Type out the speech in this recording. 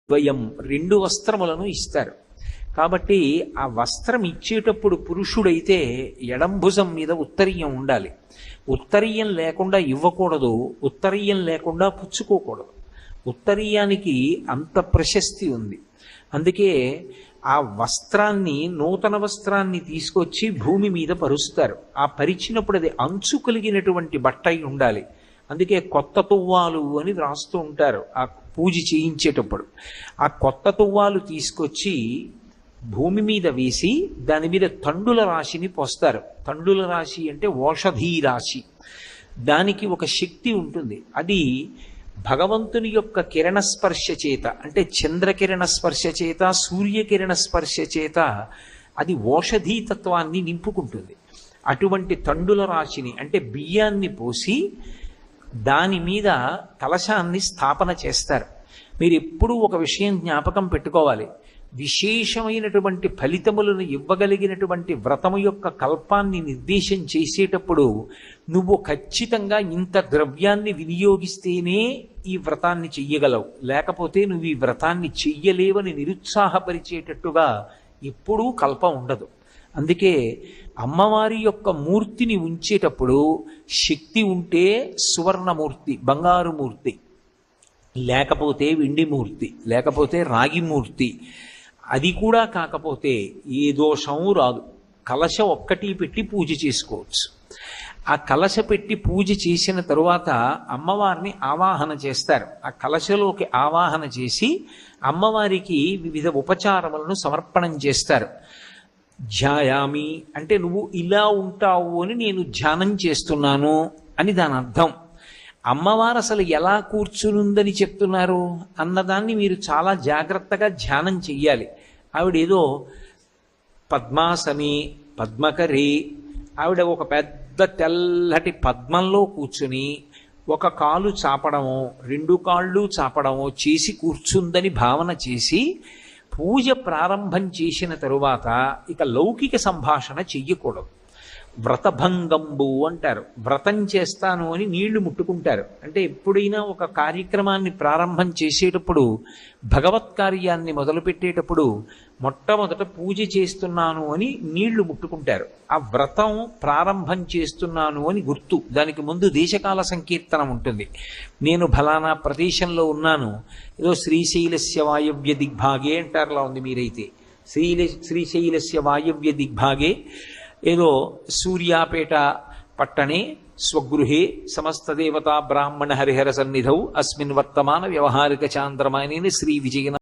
ద్వయం, రెండు వస్త్రములను ఇస్తారు. కాబట్టి ఆ వస్త్రం ఇచ్చేటప్పుడు పురుషుడైతే ఎడంభుజం మీద ఉత్తరీయం ఉండాలి. ఉత్తరీయం లేకుండా ఇవ్వకూడదు, ఉత్తరీయం లేకుండా పుచ్చుకోకూడదు. ఉత్తరీయానికి అంత ప్రశస్తి ఉంది. అందుకే ఆ వస్త్రాన్ని, నూతన వస్త్రాన్ని తీసుకొచ్చి భూమి మీద పరుస్తారు. ఆ పరిచినప్పుడు అది అంచు కలిగినటువంటి బట్ట అయి ఉండాలి. అందుకే కొత్త తువ్వాలు అని రాస్తూ ఉంటారు ఆ పూజ చేయించేటప్పుడు. ఆ కొత్త తువ్వాలు తీసుకొచ్చి భూమి మీద వేసి దాని మీద తండుల రాశిని పోస్తారు. తండుల రాశి అంటే ఓషధీ రాశి. దానికి ఒక శక్తి ఉంటుంది. అది భగవంతుని యొక్క కిరణ స్పర్శ చేత, అంటే చంద్రకిరణ స్పర్శ చేత, సూర్యకిరణ స్పర్శ చేత అది ఓషధీతత్వాన్ని నింపుకుంటుంది. అటువంటి తండుల రాశిని, అంటే బియ్యాన్ని పోసి దాని మీద కలశాన్ని స్థాపన చేస్తారు. మీరు ఎప్పుడూ ఒక విషయం జ్ఞాపకం పెట్టుకోవాలి. విశేషమైనటువంటి ఫలితములను ఇవ్వగలిగినటువంటి వ్రతము యొక్క కల్పాన్ని నిర్దేశం చేసేటప్పుడు నువ్వు ఖచ్చితంగా ఇంత ద్రవ్యాన్ని వినియోగిస్తేనే ఈ వ్రతాన్ని చెయ్యగలవు, లేకపోతే నువ్వు ఈ వ్రతాన్ని చెయ్యలేవని నిరుత్సాహపరిచేటట్టుగా ఎప్పుడూ కల్పం ఉండదు. అందుకే అమ్మవారి యొక్క మూర్తిని ఉంచేటప్పుడు శక్తి ఉంటే సువర్ణమూర్తి, బంగారు మూర్తి, లేకపోతే వెండి మూర్తి, లేకపోతే రాగి మూర్తి. అది కూడా కాకపోతే ఏ దోషము రాదు. కలశ ఒక్కటి పెట్టి పూజ చేసుకోవచ్చు. ఆ కలశ పెట్టి పూజ చేసిన తరువాత అమ్మవారిని ఆవాహన చేస్తారు. ఆ కలశలోకి ఆవాహన చేసి అమ్మవారికి వివిధ ఉపచారములను సమర్పణం చేస్తారు. ధ్యాయామి అంటే నువ్వు ఇలా ఉంటావు అని నేను ధ్యానం చేస్తున్నాను అని దాని అర్థం. అమ్మవారు అసలు ఎలా కూర్చునుందని చెప్తున్నారు అన్నదాన్ని మీరు చాలా జాగ్రత్తగా ధ్యానం చెయ్యాలి. ఆవిడేదో పద్మాసని, పద్మకరి, ఆవిడ ఒక పెద్ద తెల్లటి పద్మంలో కూర్చుని ఒక కాలు చాపడమో రెండు కాళ్ళు చాపడమో చేసి కూర్చుందని భావన చేసి పూజ ప్రారంభం చేసిన తరువాత ఇక లౌకిక సంభాషణ చెయ్యకూడదు. వ్రతభంగంబు అంటారు. వ్రతం చేస్తాను అని నీళ్లు ముట్టుకుంటారు. అంటే ఎప్పుడైనా ఒక కార్యక్రమాన్ని ప్రారంభం చేసేటప్పుడు, భగవత్ కార్యాన్ని మొదలుపెట్టేటప్పుడు మొట్టమొదట పూజ చేస్తున్నాను అని నీళ్లు ముట్టుకుంటారు. ఆ వ్రతం ప్రారంభం చేస్తున్నాను అని గుర్తు. దానికి ముందు దేశకాల సంకీర్తనం ఉంటుంది. నేను ఫలానా ప్రదేశంలో ఉన్నాను, ఏదో శ్రీశైలస్య వాయవ్య దిగ్భాగే అంటారులా ఉంది. మీరైతే శ్రీశైలస్య వాయవ్య దిగ్భాగే ఏదో సూర్యాపేట పట్టణే స్వగృహే సమస్త దేవతా బ్రాహ్మణ హరిహర సన్నిధౌ అస్మిన్ వర్తమాన వ్యవహారిక చాంద్రమాయని శ్రీ విజయన